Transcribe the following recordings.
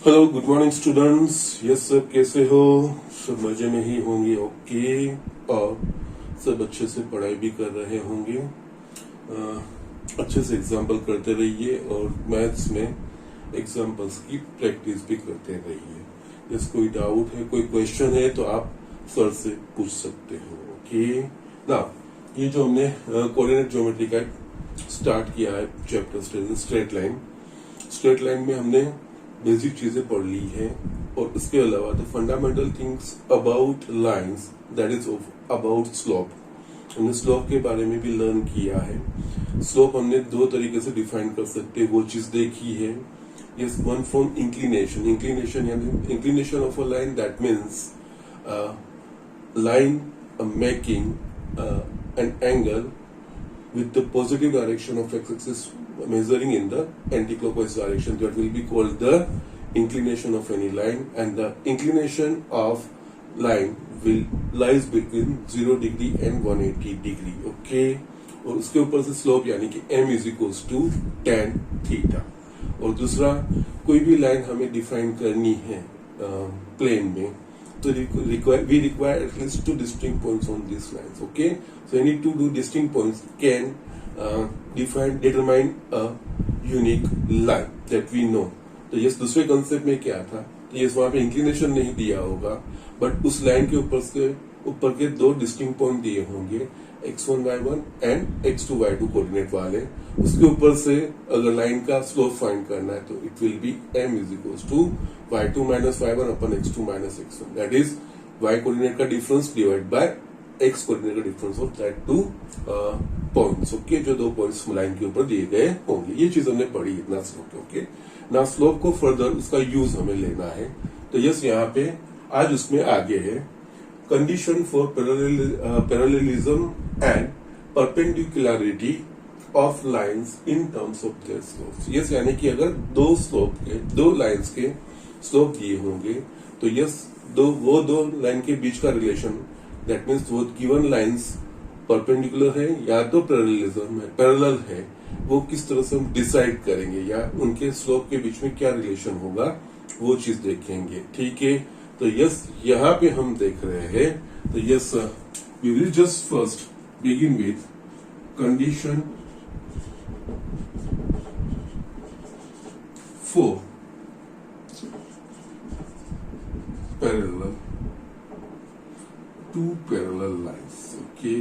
Hello, good morning students. Yes सब कैसे हो? सब मजे में ही होंगे। ओके। और सब अच्छे से पढ़ाई भी कर रहे होंगे। अच्छे से एग्जाम्पल करते रहिए और मैथ्स में एग्जाम्पल्स की प्रैक्टिस भी करते रहिए। यस, कोई डाउट है, कोई क्वेश्चन है तो आप सर से पूछ सकते हो। ओके ना, ये जो हमने कोऑर्डिनेट ज्योमेट्री का स्टार्ट किया है चैप्टर स्ट्रेट लाइन में हमने बेसिक चीजें पढ़ ली है। और इसके अलावा the fundamental things about lines, that is about slope. हमने स्लोप के बारे में भी लर्न किया है। स्लोप हमने दो तरीके से डिफाइन कर सकते हैं, वो चीज देखी है। यस, वन फ्रॉम इंक्लिनेशन यानी inclination of a line, that means line making an angle with the positive direction of x-axis measuring in the anti-clockwise direction. That will be called the inclination of any line, and the inclination of line will lies between 0 degree and 180 degree. Okay. और उसके ऊपर से slope यानी कि m is equals to tan theta। और दूसरा, कोई भी लाइन हमें डिफाइन करनी है प्लेन में, so we require at least two distinct points on these lines. Okay, so any two distinct points can determine a unique line that we know. तो ये दूसरे कंसेप्ट में क्या था, तो ये वहां पे इंक्लिनेशन नहीं दिया होगा, बट उस लाइन के ऊपर के दो डिस्टिंक्ट पॉइंट दिए होंगे, x1 y1 and x2 y2 coordinate वाले। उसके ऊपर से अगर लाइन का स्लोप फाइंड करना है तो it will be m is equals to y2 minus y1 upon x2 minus x1, that is y coordinate का difference divide by x coordinate का difference of that two points. Okay, जो दो points line के ऊपर दिए गए होंगे। ये चीज हमने पढ़ी इतना स्लोप। ओके ना, स्लोप को फर्दर उसका यूज हमें लेना है। तो यस, यहाँ पे आज उसमें आगे है condition for parallelism and perpendicularity of lines in terms of their slopes. Yes, यानी कि अगर दो लाइंस के स्लोप दिए होंगे तो यस, दो लाइन के बीच का रिलेशन, दैट मीन्स वो गिवन लाइंस परपेंडिकुलर है या तो पैरेलल है, वो किस तरह से हम डिसाइड करेंगे, या उनके स्लोप के बीच में क्या रिलेशन होगा, वो चीज देखेंगे। ठीक है, तो यस, यहाँ पे हम देख रहे हैं। तो yes, we will just first begin with condition for two parallel lines. Okay,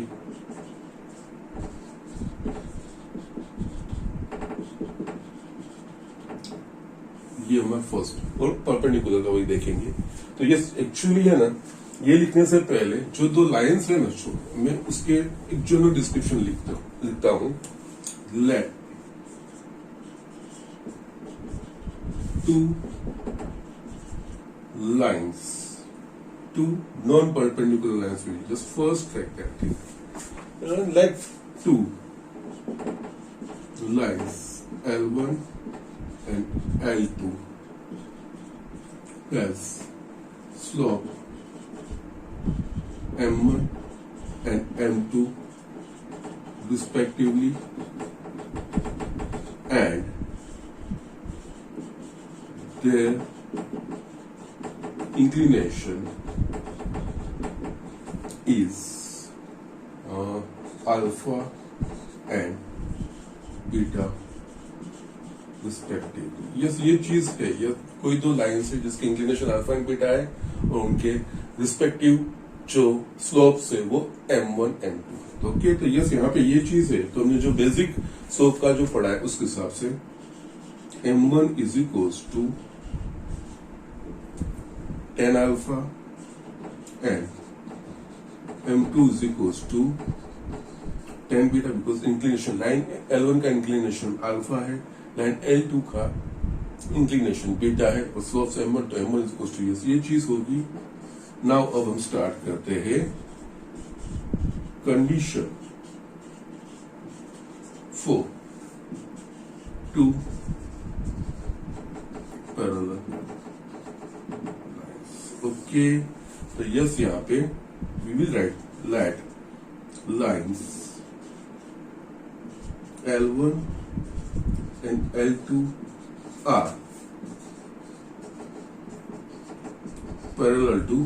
ये हमारा फर्स्ट, और परपेंडिकुलर का वही देखेंगे। तो ये एक्चुअली है ना, ये लिखने से पहले जो दो लाइंस है ना, मैं उसके एक जनरल डिस्क्रिप्शन लिखता हूं। Let two lines, two non-perpendicular lines will just first write that thing. Let two lines L1 and L2 has slope M1 and M2 respectively, and their inclination is alpha and beta respectively. Yes, ये चीज है, ये कोई दो lines है जिसकी inclination alpha and beta है, और उनके रिस्पेक्टिव जो स्लोप्स है वो m1 m2। ओके, तो यस, यहाँ पे ये चीज है। तो हमने जो बेसिक स्लोप का जो पढ़ा है उसके हिसाब से m1 is equals to tan alpha and m2 is equals to tan beta, because inclination line L1 का इंक्लिनेशन अल्फा है, लाइन L2 का इंक्लिनेशन बीटा है, और स्लोप m1 तो m1 is equals to yes, ये चीज होगी। नाउ अब हम स्टार्ट करते हैं condition for two parallel. Okay, तो यस, यहाँ पे we will write let lines L1 and L2 are parallel to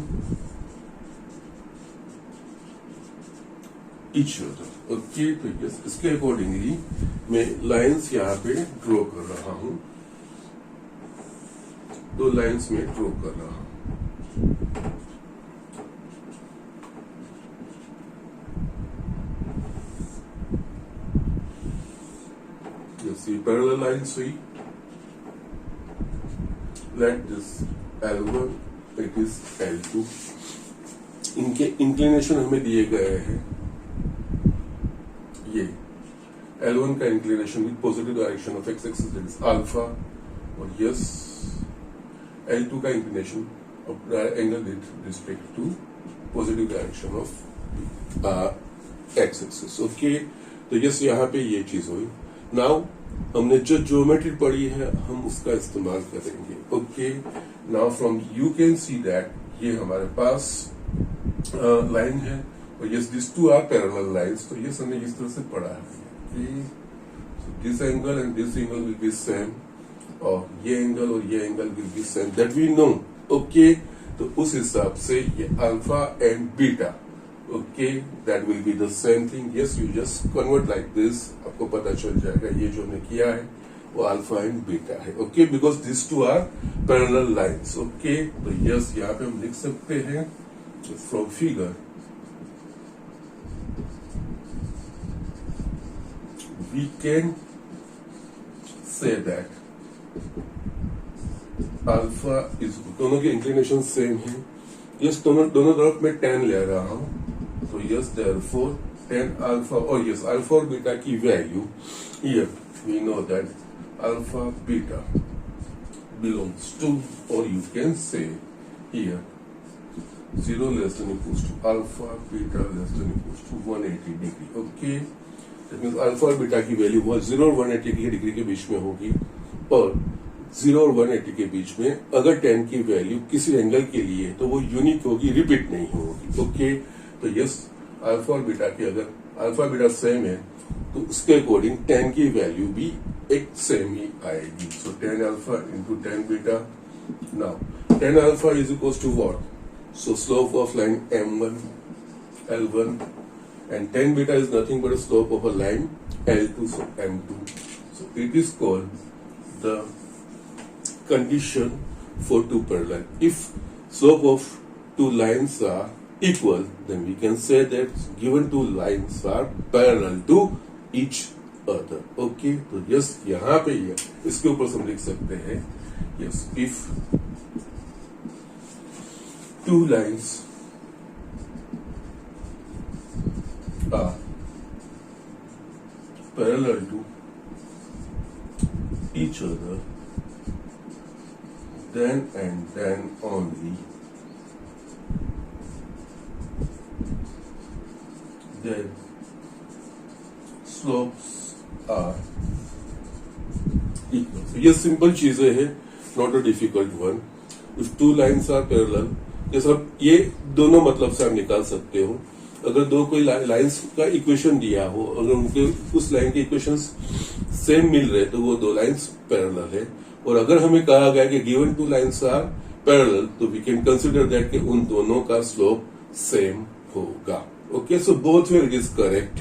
each other. Okay, तो यस इसके अकॉर्डिंगली मैं लाइंस यहाँ पे ड्रॉ कर रहा हूं, दो लाइंस में ड्रॉ कर रहा हूं। ये पैरेलल लाइंस हुई। Let this L1, it is L2। इनके इंक्लिनेशन हमें दिए गए हैं। ये L1 का inclination with positive direction of x axis that is alpha, और यस L2 का inclination of angle with respect to positive direction of x axis. Okay, तो यस यहाँ पे ये चीज हुई। नाउ हमने जो ज्योमेट्री पढ़ी है हम उसका इस्तेमाल करेंगे। Okay, now from you can see that ये हमारे पास लाइन है, और yes this two are parallel lines. तो यस हमने इस तरह से पढ़ा है कि this angle and this angle will be same, और ये एंगल और ये angle will be same, that we know. Okay, तो उस हिसाब से ये alpha and beta, okay, that will be the same thing. Yes you just convert like this, आपको पता चल जाएगा ये जो हमने किया है वो अल्फा एंड बीटा है। Okay, because this two are parallel lines. Okay, तो यस यहाँ पे हम लिख सकते हैं from figure we can say that alpha is, दोनों के इंक्लिनेशन सेम है। यस दोनों तरफ मैं 10 ले रहा हूं, तो यस देयरफॉर 10 अल्फा, और यस अल्फा और बीटा की value here we know that alpha beta belongs to, और you can say here 0 less than equals to alpha beta less than equals to 180 degree. Okay, that means alpha और beta की value 0 और 180 degree के बीच में होगी, और 0 और 180 के बीच में अगर 10 की वैल्यू किसी एंगल के लिए तो वो यूनिक होगी, रिपीट नहीं होगी। ओके, तो यस अल्फा और बीटा की अगर अल्फा बीटा सेम है तो उसके अकॉर्डिंग 10 की वैल्यू भी एक सेम ही आएगी। So 10 alpha into 10 beta. Now 10 alpha is equals to what? So slope of line M1 L1 and 10 beta is nothing but a slope of a line L2, so M2. So it is called the condition for two parallel. If slope of two lines are equal, then we can say that given two lines are parallel to each other. Okay, तो yes यहाँ पे ये इसके ऊपर हम लिख सकते हैं yes if two lines are parallel to each other, then and then only their slopes are equal. So ये सिंपल चीजें हैं, not a difficult one. If two lines are parallel, जैसे आप ये दोनों मतलब से आप निकाल सकते हो. अगर दो कोई लाइंस का इक्वेशन दिया हो, अगर उनके उस लाइन के इक्वेशंस सेम मिल रहे तो वो दो लाइंस पैरेलल है. और अगर हमें कहा गया कि given two lines are parallel, तो वी कैन कंसिडर दैट कि उन दोनों का स्लोप सेम होगा. Okay, so both way it is correct.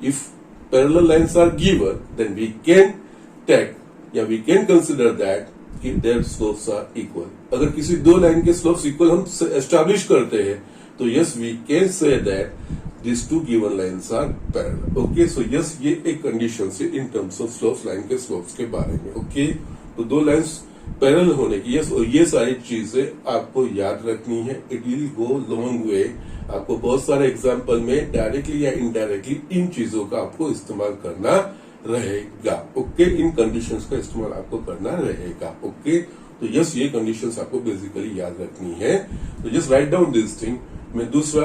If parallel lines are given, then we can take या वी कैन कंसिडर दैट कि their slopes are equal. अगर किसी दो लाइन के स्लोप्स इक्वल हम एस्टैब्लिश करते हैं, तो yes we can say that this two given lines are parallel. Okay, so yes ये एक कंडीशन है in terms of slopes, line के स्लोप्स के बारे में. ओके, तो दो लाइंस पैरेलल होने की यस, और ये सारी चीजें आपको याद रखनी है. It will go long way. आपको बहुत सारे एग्जाम्पल में डायरेक्टली या इनडायरेक्टली इन चीजों का आपको इस्तेमाल करना रहेगा. ओके, इन कंडीशंस का इस्तेमाल आपको करना रहेगा. ओके, तो यस ये कंडीशंस आपको बेसिकली याद रखनी है. तो just write down this thing. में दूसरा,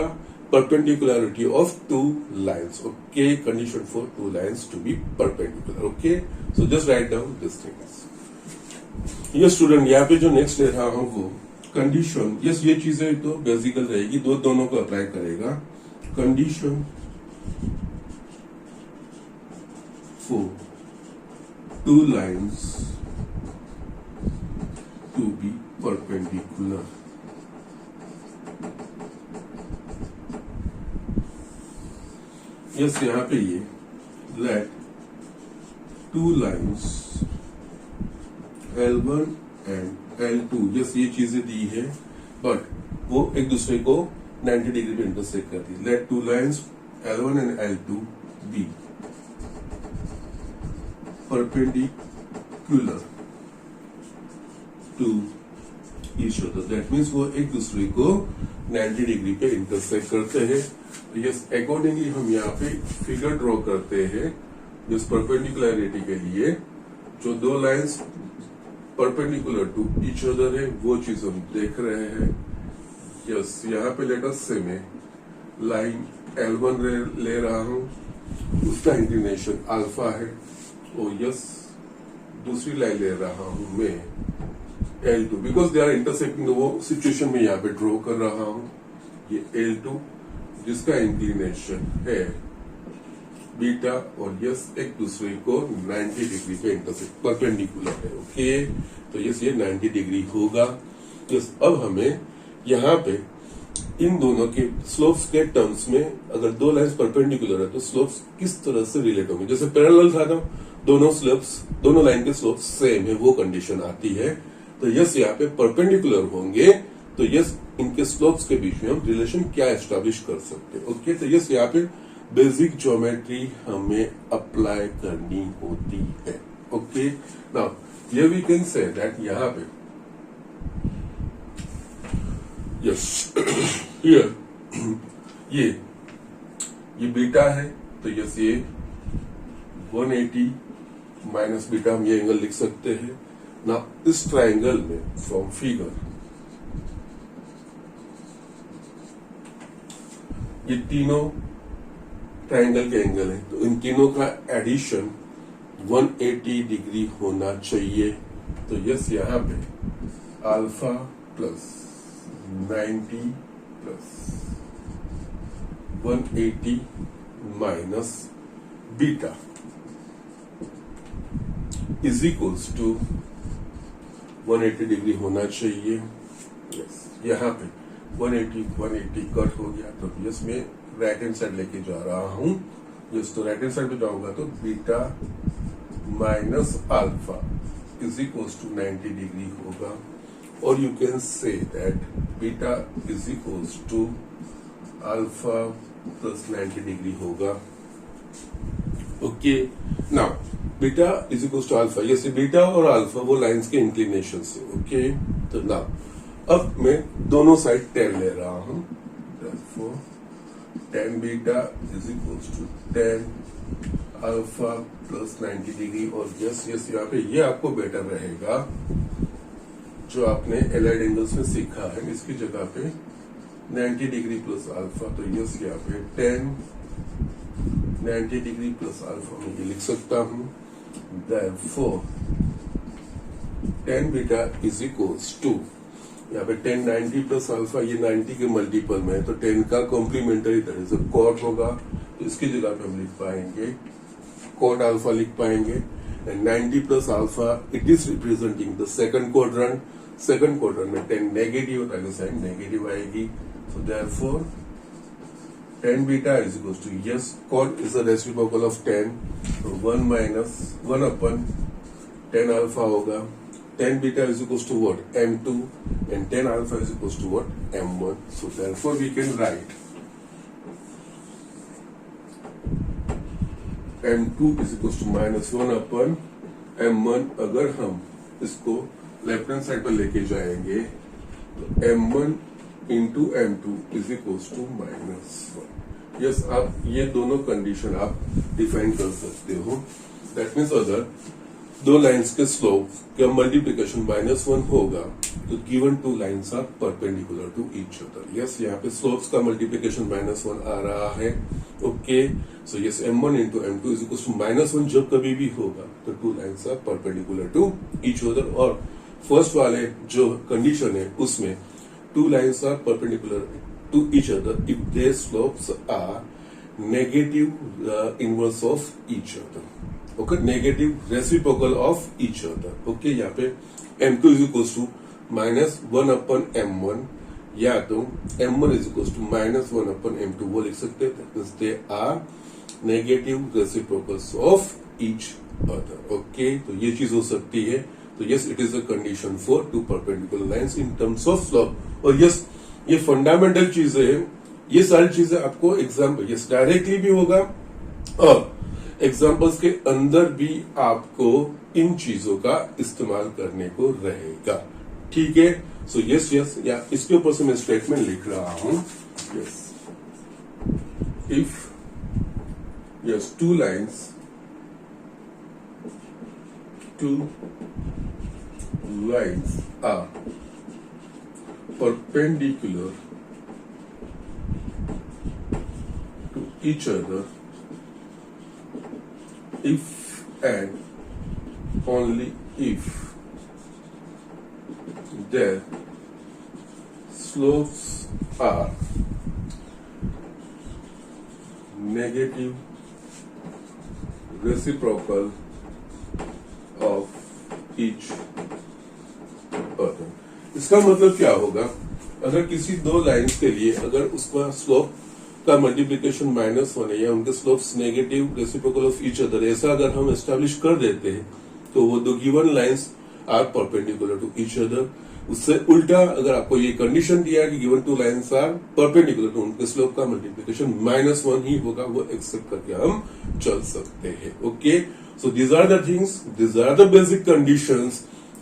perpendicularity of two lines. Okay, condition for two lines to be perpendicular. Okay, so just write down this things. ये स्टूडेंट यहाँ पे जो नेक्स्ट ले रहा हूं वो कंडीशन. यस ये चीजें तो बेसिकल रहेगी, दोनों को अप्लाई करेगा. Condition for two lines to be perpendicular. Yes यहाँ पे ये let two lines L1 and L2, yes ये चीजें दी है, बट वो एक दूसरे को 90 डिग्री पे इंटरसेक्ट करती है. Let two lines L1 and L2 be perpendicular to each other. That means वो एक दूसरे को 90 डिग्री पे इंटरसेक्ट करते हैं. यस अकॉर्डिंगली हम यहाँ पे फिगर ड्रॉ करते हैं जिस परपेंडिकुलरिटी के लिए जो दो lines perpendicular to each other है वो चीज हम देख रहे हैं. यस यहाँ पे लेट अस से मैं लाइन L1 ले रहा हूं, उसका इंक्लिनेशन अल्फा है. और यस दूसरी लाइन ले रहा हूं मैं L2 because they are intersecting. वो सिचुएशन में यहाँ पे ड्रॉ कर रहा हूं. ये L2 जिसका इंक्लिनेशन है बीटा और यस एक दूसरे को 90 डिग्री पे इंटरसेक्ट परपेंडिकुलर है. ओके तो यस ये 90 डिग्री होगा. यस अब हमें यहाँ पे इन दोनों के स्लोप्स के टर्म्स में अगर दो लाइंस परपेंडिकुलर है तो स्लोप्स किस तरह से रिलेट होंगे. जैसे पैरेलल था ना, दोनों लाइन के स्लोप्स सेम है, वो कंडीशन आती है. तो यस यहाँ पे परपेंडिकुलर होंगे तो यस इनके स्लोप्स के बीच में हम रिलेशन क्या एस्टेब्लिश कर सकते हैं. ओके तो यस यहाँ पे बेसिक ज्योमेट्री हमें अप्लाई करनी होती है. Okay now here we can say that यहाँ पे यस हियर ये बीटा है तो यस ये 180 माइनस बीटा हम ये एंगल लिख सकते हैं ना. इस ट्राइंगल में फ्रॉम फिगर ये तीनों ट्राइंगल के एंगल है तो इन तीनों का एडिशन 180 डिग्री होना चाहिए. तो यस यहाँ पे alpha plus 90 plus 180 minus beta is equals to 180 degree होना चाहिए. यस यहाँ पे 180 कट हो गया तो यस मैं राइट हैंड साइड लेके जा रहा हूं. यस तो राइट हैंड साइड पे जाऊंगा तो beta minus alpha is equals to 90 degree होगा. और you can say that beta is equals to alpha plus 90 degree होगा. Okay now beta is equals to alpha. Yes beta और alpha वो lines के inclination से. ओके तो now अब मैं दोनों साइड 10 ले रहा हूं. therefore 10 beta is equals to 10 alpha plus 90 degree. और यस यहाँ पे ये आपको बेटर रहेगा जो आपने एलाइड एंगल्स में सीखा है. इसकी जगह पे 90 डिग्री प्लस अल्फा तो यस यहाँ पे 10 90 डिग्री प्लस अल्फा मैं ये लिख सकता हूं. therefore 10 beta is equals to यहाँ पे 10 90 प्लस अल्फा ये 90 के मल्टीपल में है तो 10 का complementary that is a cot होगा. तो इसकी जगह पे हम लिख पाएंगे कॉट अल्फा लिख पाएंगे. And 90 plus alpha it is representing the second quadrant. Second quadrant में 10 नेगेटिव होता है साइन नेगेटिव आएगी. So therefore 10 beta is equals to yes cot is the reciprocal of 10 तो 1 माइनस 1 अपन 10 अल्फा होगा. 10 beta is equals to what? M2 and 10 alpha is equals to what? M1. So therefore we can write M2 is equals to minus 1 upon M1. अगर हम इसको left hand side पर लेके जाएंगे तो M1 into M2 is equals to minus 1. Yes आप ये दोनों कंडीशन आप डिफाइन कर सकते हो. दैट मीन्स अगर दो लाइंस के स्लोप का मल्टीप्लिकेशन -1 होगा तो given two lines are perpendicular to each other. Yes यहाँ पे स्लोप्स का मल्टीप्लिकेशन -1 आ रहा है. Okay so yes M1 into M2 is equal to -1 जब कभी भी होगा तो two lines are perpendicular to each other. और फर्स्ट वाले जो कंडीशन है उसमें two lines are perpendicular to each other if their slopes are negative inverse of each other. Okay negative reciprocal of each other. Okay यहाँ पे M2 is equal to -1 upon M1 या तो M1 is equal to -1 upon M2 वो लिख सकते हैं. They are negative reciprocals of each other. Okay, तो ये चीज हो सकती है। तो yes, it is a condition for two perpendicular lines in terms of slope. और यस, ये फंडामेंटल चीजें हैं, ये सारी चीजें आपको एग्जाम्पल यस डायरेक्टली भी होगा और एग्जाम्पल्स के अंदर भी आपको इन चीजों का इस्तेमाल करने को रहेगा। ठीक है, सो यस यस, या इसके ऊपर से मैं स्टेटमेंट लिख रहा हूं। Yes, if yes two lines are perpendicular to each other if and only if their slopes are negative reciprocal of each other। इसका मतलब क्या होगा, अगर किसी दो लाइंस के लिए अगर उसका स्लोप का मल्टीप्लिकेशन -1 है या उनके slopes negative reciprocal of each other, ऐसा अगर हम एस्टेब्लिश कर देते हैं तो वो दो given lines are perpendicular to each other. उससे उल्टा अगर आपको ये कंडीशन दिया है कि given two lines are perpendicular, तो उनके स्लोप का मल्टीप्लिकेशन -1 ही होगा, वो एक्सेप्ट करके हम चल सकते हैं। Okay, so these are the things, these are the basic conditions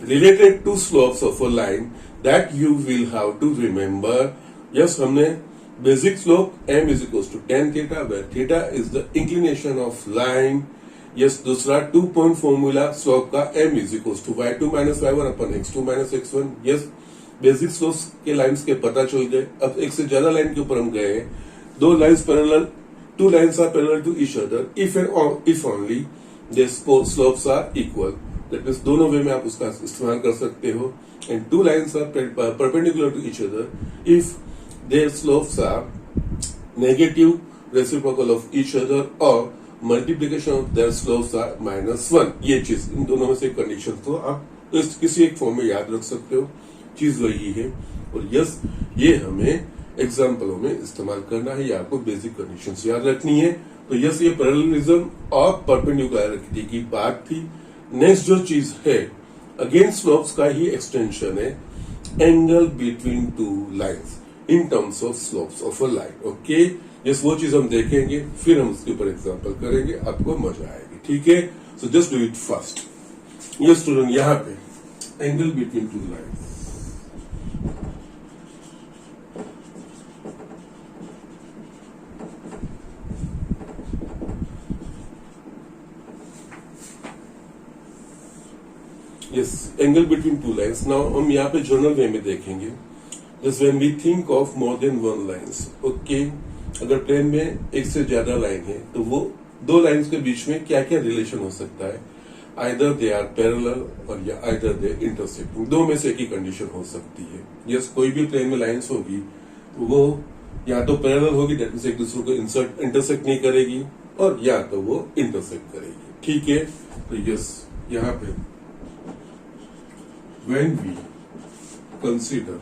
related to slopes of a line that you will have to remember। yes, हमने basic slope m is equals to tan theta where theta is the inclination of line। yes, दूसरा 2 point formula slope का m is equals to y2 minus y1 upon x2 minus x1। yes, basic slopes के lines के पता चल गए। अब एक से ज्यादा लाइन के ऊपर हम गए, दो lines parallel, two lines are parallel to each other if and if only their slopes are equal। that means दोनों वे में आप उसका इस्तेमाल कर सकते हो। and two lines are perpendicular to each other if their slopes are negative reciprocal of each other or multiplication of their slopes are -1। ये चीज, इन दोनों में से कंडीशन तो आप किसी एक फॉर्म में याद रख सकते हो, चीज वही है। और यस, ये हमें एग्जाम्पलों में इस्तेमाल करना है, या आपको बेसिक कंडीशंस याद रखनी है। तो यस, ये पैरेललिज्म और परपेंडिकुलरिटी की बात थी। नेक्स्ट जो चीज है, अगेन स्लोप्स का ही एक्सटेंशन है, angle between two lines in terms of slopes of a line. Okay, yes, वो चीज हम देखेंगे, फिर हम उसके ऊपर एग्जाम्पल करेंगे, आपको मजा आएगी। ठीक है, so just do it first. Yes student, यहाँ पे angle between two lines, yes, angle between two lines। now हम यहाँ पे जनरल वे में देखेंगे, just when we think of more than one lines। okay, अगर प्लेन में एक से ज्यादा लाइन है तो वो दो लाइंस के बीच में क्या क्या रिलेशन हो सकता है, either they are parallel और या either they intersecting, दो में से एक ही कंडीशन हो सकती है। yes, कोई भी प्लेन में लाइंस होगी तो वो या तो पैरेलल होगी, दैट मींस एक दूसरे को इंटरसेक्ट नहीं करेगी, और या तो वो इंटरसेक्ट करेगी। ठीक है, तो यस, यहाँ पे when we consider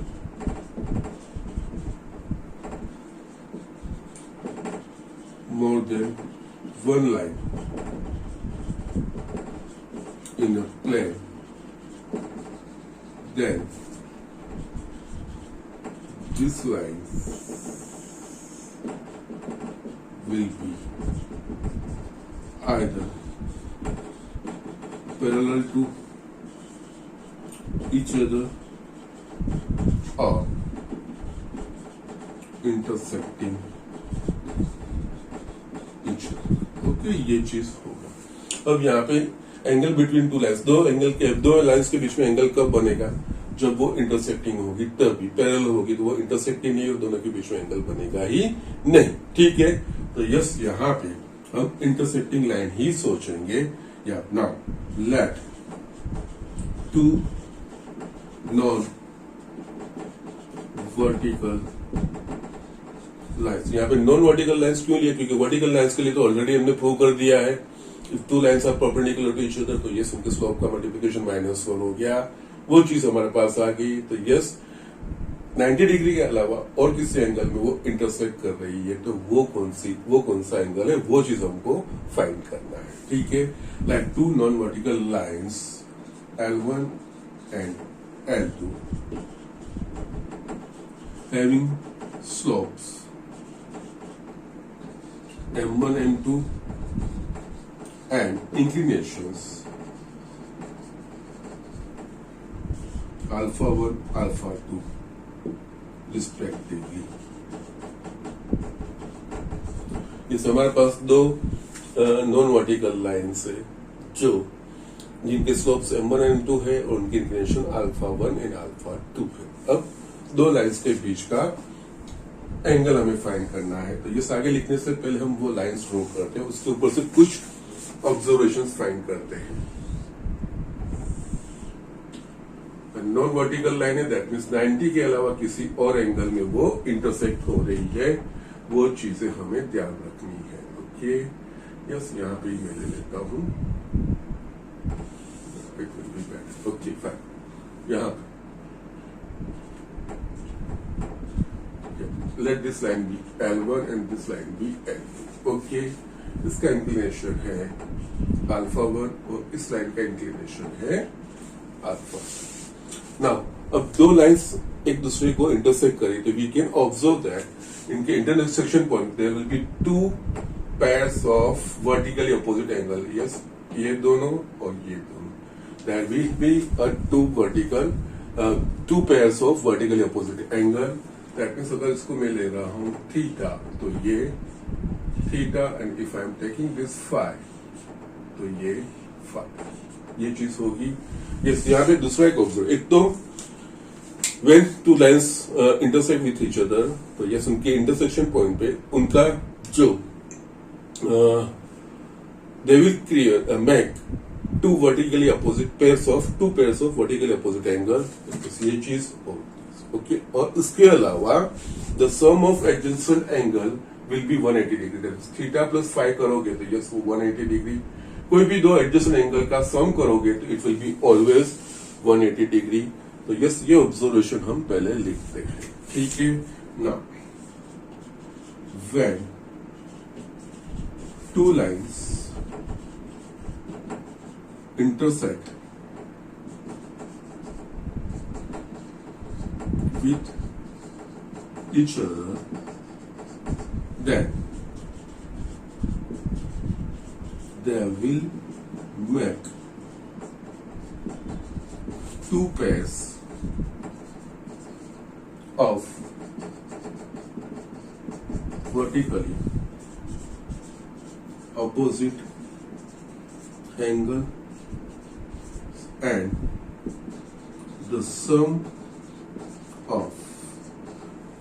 more than one line in a plane, then these lines will be either parallel to each other or intersecting each other। Okay, ये चीज होगा। अब यहाँ पे एंगल बिटवीन टू लाइंस, दो लाइंस के बीच में एंगल कब बनेगा, जब वो इंटरसेक्टिंग होगी, तभी। पैरेलल होगी तो वो इंटरसेक्टिंग नहीं, और दोनों के बीच में एंगल बनेगा ही नहीं। ठीक है, तो यस, यहाँ पे हम इंटरसेक्टिंग लाइन ही सोचेंगे। या now let two non vertical lines, यहाँ पे नॉन वर्टिकल लाइंस क्यों लिया, क्योंकि वर्टिकल लाइंस के लिए तो ऑलरेडी हमने प्रूव कर दिया है, if two lines are perpendicular to each other, तो ये उनके स्लोप का मल्टीप्लिकेशन -1 हो गया, वो चीज हमारे पास आ गई। तो यस, 90 डिग्री के अलावा और किसी एंगल में वो इंटरसेक्ट कर रही है, तो वो कौन सा एंगल है, वो चीज हमको फाइंड करना है। ठीक है, like two non vertical lines L1 and L2 having slopes M1 M2 and inclinations alpha 1 alpha 2 respectively। इस हमारे पास दो नॉन वर्टिकल लाइन्स है जो जिनके स्लोप्स M1 M2 है और उनकी इंक्लिनेशन अल्फा 1 एंड अल्फा 2 है। अब दो लाइन्स के बीच का एंगल हमें फाइंड करना है, तो ये आगे लिखने से पहले हम वो लाइन्स ड्रॉ करते हैं, उसके ऊपर से कुछ ऑब्जर्वेशंस फाइंड करते हैं। नॉन वर्टिकल लाइन है, दैट मीन्स 90 के अलावा किसी और एंगल में वो इंटरसेक्ट हो रही है, वो चीजें हमें ध्यान रखनी है। ओके, यस, यहाँ पे मैं ले लेता हूं। ओके फाइन, यहाँ पे let this line be L1 and this line be L2। Okay, इसका इंक्लिनेशन है अल्फा 1 और इस लाइन का इंक्लिनेशन है अल्फा। नाउ अब दो लाइंस एक दूसरे को इंटरसेक्ट करें, तो वी कैन ऑब्जर्व दैट इनके intersection point there will be two pairs of vertically opposite angle. Yes, ये दोनों और ये दोनों, there will be two pairs of vertically opposite angle. That means अगर इसको मैं ले रहा हूं थीटा, तो ये theta, and if I am taking this phi, तो ये फाई, ये चीज होगी। यस, यहाँ पे दूसरा एक ऑब्जर्व, एक तो when two lines intersect with each other, तो यस उनके इंटरसेक्शन पॉइंट पे उनका जो they will create make two vertically opposite pairs of vertically opposite angle, ये चीज ओके। और इसके अलावा the sum of adjacent angle will be 180 degree. Theta plus phi करोगे तो यस वो 180 डिग्री, कोई भी दो एडजस्टेंट एंगल का सम करोगे तो it will be always 180 degree. तो यस, ये ऑब्जर्वेशन हम पहले लिखते हैं। ठीक है, now when two lines intersect with each other, then they will make two pairs of vertically opposite angle, and the sum of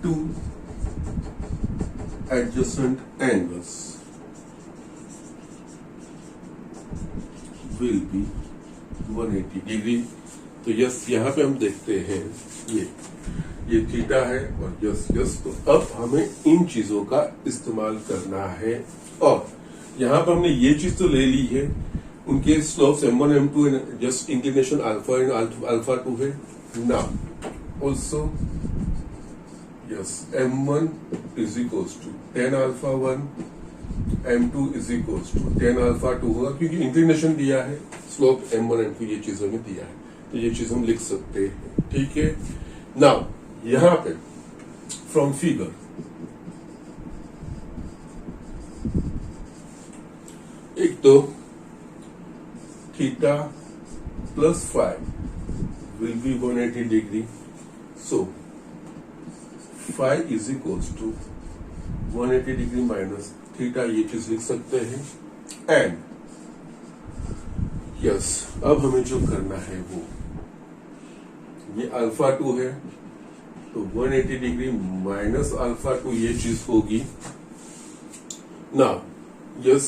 two adjacent angles will be 180 degree. तो yes, यहाँ पे हम देखते हैं ये थीटा है और यस, तो अब हमें इन चीजों का इस्तेमाल करना है। और यहाँ पर हमने ये चीज तो ले ली है, उनके slopes M1 M2 and just inclination alpha and alpha 2 है। Now also yes, M1 is equals to 10 alpha 1, M2 is equals to 10 alpha 2 होगा, क्योंकि इंक्लिनेशन दिया है, स्लोप M1 M2 ये चीज हमें दिया है, तो ये चीज हम लिख सकते हैं। ठीक है, नाउ यहां पे फ्रॉम फिगर एक तो theta plus phi will be 180 degree, so phi is equals to 180 degree minus theta, ये चीज लिख सकते हैं। एंड यस, अब हमें जो करना है वो ये अल्फा 2 है, तो 180 डिग्री माइनस अल्फा 2 ये चीज होगी। नाउ यस,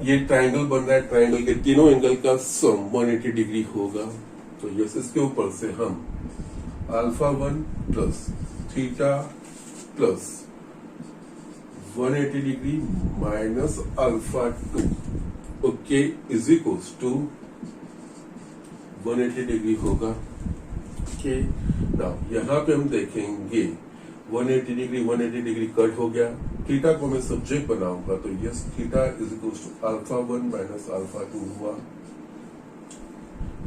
ये ट्राइंगल बन रहा है, ट्राइंगल के तीनों एंगल का सम 180 डिग्री होगा। तो यस, इसके ऊपर से हम alpha 1 plus theta plus 180 degree minus alpha 2 okay is equals to 180 degree होगा। ओके नाउ यहाँ पे हम देखेंगे 180 डिग्री कट हो गया। थीटा को मैं सब्जेक्ट बनाऊंगा तो yes theta is equal to alpha 1 minus alpha 2 हुआ।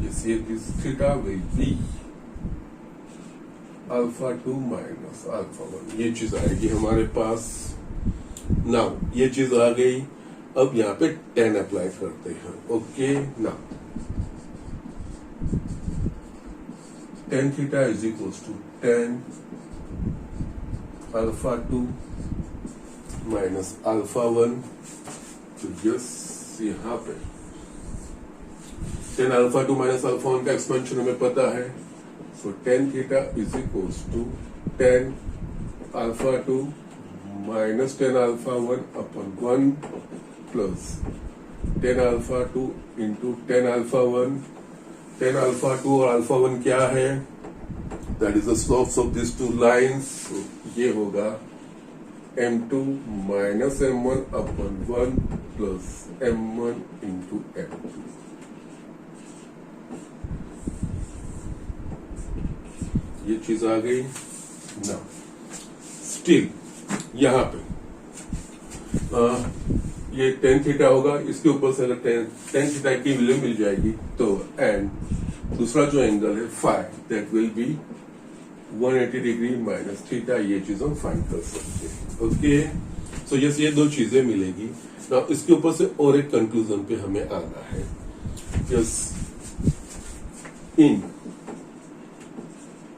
यस ये this theta will be alpha 2 minus alpha 1, ये चीज आएगी हमारे पास। नाउ ये चीज आ गई। अब यहाँ पे 10 अप्लाई करते हैं। Okay now tan theta is equals to tan alpha 2 minus alpha 1, तो यस यहाँ पे tan alpha 2 minus alpha 1 का एक्सपेंशन हमें पता है। सो tan theta is equals to tan alpha 2 minus tan alpha 1 upon 1 plus tan alpha 2 into tan alpha 1। tan alpha 2 और alpha 1 क्या है? That is the slopes of these two lines। so, ये होगा m2 minus m1 upon 1 plus m1 into m2। ये चीज आ गई ना। Still यहाँ पे ये tan थीटा होगा, इसके ऊपर से अगर tan थीटा की वैल्यू मिल जाएगी तो एंड दूसरा जो एंगल है phi that will be 180 degree minus theta, ये चीज हम फाइंड कर सकते हैं। ओके सो यस ये दो चीजें मिलेगी ना। इसके ऊपर से और एक कंक्लूजन पे हमें आना है। Yes in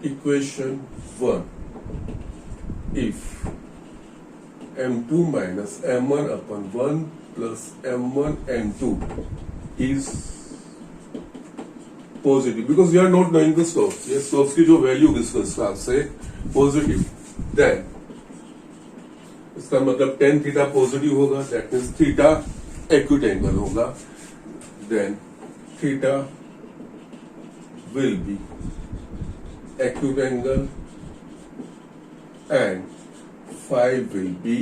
equation 1 if m2 minus m1 upon 1 plus m1 m2 is positive, because we are not knowing the slopes। ये slopes की जो वैल्यू इस हिसाब से पॉजिटिव, देन इसका मतलब tan थीटा पॉजिटिव होगा, that means theta acute angle होगा। Then theta will be acute angle and phi will be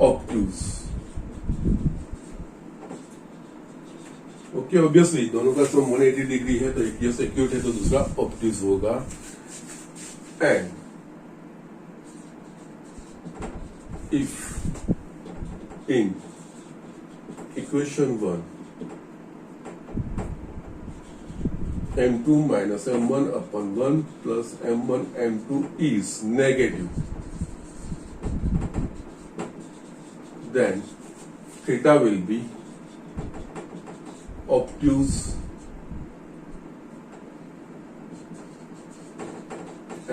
obtuse। Okay obviously दोनों का सम 180 डिग्री है, तो एक जैसे एक्यूट है तो दूसरा ऑब्ट्यूज होगा। And if in equation 1 m2 minus m1 upon 1 plus m1 m2 is negative, then theta will be obtuse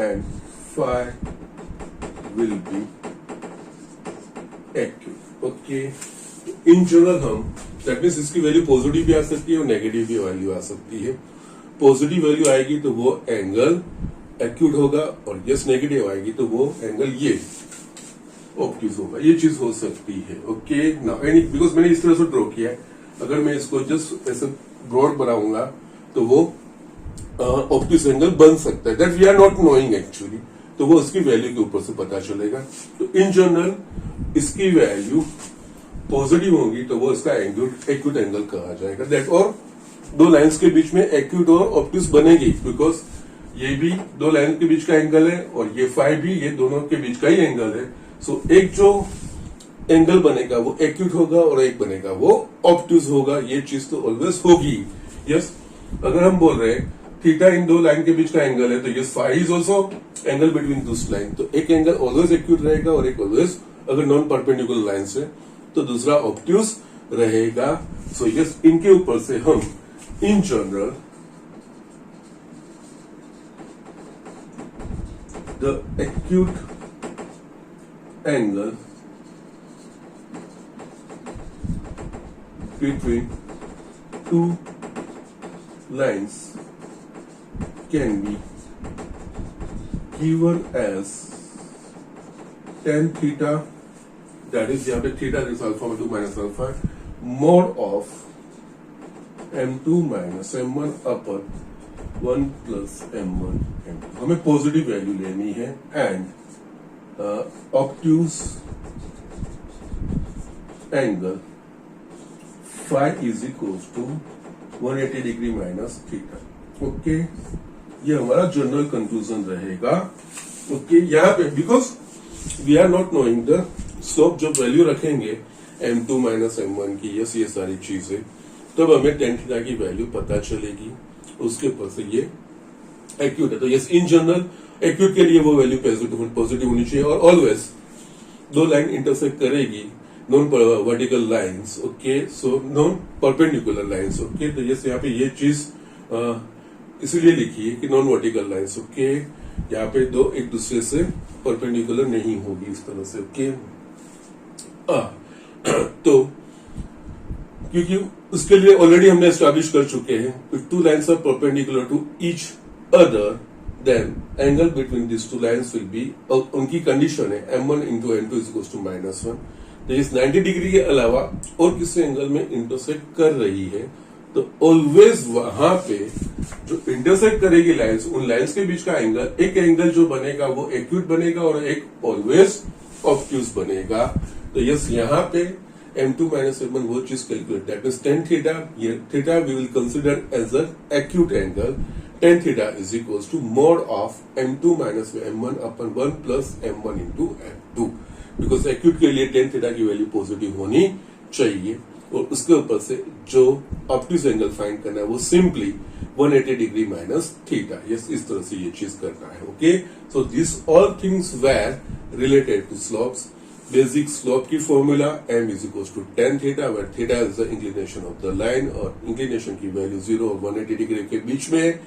and phi will be acute। Okay in general हम दैट मीन्स इसकी वैल्यू पॉजिटिव भी आ सकती है और negative भी value आ सकती है। Positive value आएगी तो वो एंगल एक्यूट होगा, और यस नेगेटिव आएगी तो वो एंगल ये ऑब्ट्यूज होगा। ये चीज हो सकती है। ओके नाउ एनी बिकॉज मैंने इस तरह से ड्रॉ किया है, अगर मैं इसको जस्ट ऐसे ब्रॉड बनाऊंगा तो वो ऑब्ट्यूज एंगल बन सकता है, that we are not knowing actually, तो वो उसकी वैल्यू के ऊपर से पता चलेगा। तो इन जनरल इसकी वैल्यू पॉजिटिव होगी तो वो इसका एक्यूट एंगल कहा जाएगा। दैट और दो लाइंस के बीच में एक्यूट और ऑब्ट्यूज बनेगी, बिकॉज ये भी दो लाइन के बीच का एंगल है और ये फाई भी ये दोनों के बीच का ही एंगल है। सो एक जो एंगल बनेगा वो एक्यूट होगा और एक बनेगा वो ऑब्ट्यूज होगा। ये चीज तो ऑलवेज होगी। यस अगर हम बोल रहे हैं थीटा इन दो लाइन के बीच का एंगल है तो yes phi is also angle between this line, तो एक एंगल ऑलवेज एक्यूट रहेगा और एक ऑलवेज अगर नॉन परपेंडिकुलर लाइन से तो दूसरा ऑब्ट्यूज रहेगा। सो यस इनके ऊपर से हम in general the acute angle between two lines can be given as tan theta, that is यहाँ पे theta is alpha 2 minus alpha mod of m2 minus m1 upon 1 plus m1 m2। हमें positive value लेनी है and obtuse angle phi is equals to 180 degree minus theta। Okay ये हमारा general conclusion रहेगा। Okay, यहाँ पे because we are not knowing the slope, जब value रखेंगे m2 माइनस m1 की, यस ये सारी चीजें, तब हमें tan थीटा की वैल्यू पता चलेगी, उसके ऊपर से ये एक्यूट है। तो यस, इन जनरल एक्यूट के लिए वो वैल्यू पॉजिटिव होनी चाहिए, और ऑलवेज दो लाइन इंटरसेक्ट करेगी non vertical lines, okay, so non perpendicular lines, okay. तो यस, यहाँ पे ये चीज इसीलिए लिखी है कि नॉन वर्टिकल लाइंस, ओके, यहाँ पे दो एक दूसरे से परपेंडिकुलर नहीं होगी इस तरह से, ओके। तो क्योंकि उसके लिए ऑलरेडी हमने एस्टैब्लिश कर चुके हैं, if two lines are perpendicular to each other then angle between this two lines will be, उनकी कंडीशन है m1 into m2 is equals to -1। तो इस 90 डिग्री के अलावा और किसी एंगल में इंटरसेक्ट कर रही है, तो ऑलवेज वहां पे जो इंटरसेक्ट करेगी लाइंस, उन लाइंस के बीच का एंगल, एक एंगल जो बनेगा वो एक्यूट बनेगा और एक ऑलवेज ऑब्ट्यूज बनेगा। तो यस, यहाँ पे m2 माइनस m1 वो चीज calculate, that means tan theta, ये theta we will consider as a acute angle, tan theta is equals to mod of m2 minus m1 upon 1 plus m1 into m2, because acute के लिए tan theta की value positive होनी चाहिए, और उसके ऊपर से जो ऑब्ट्यूज एंगल फाइंड करना है वो simply 180 degree minus theta, yes इस तरह से ये चीज करना है, okay. So this all things were related to slopes. Basic slope की formula m is equal to tan theta, where theta is the inclination of the line, और inclination की वैल्यू 0 और 180 डिग्री के बीच में है,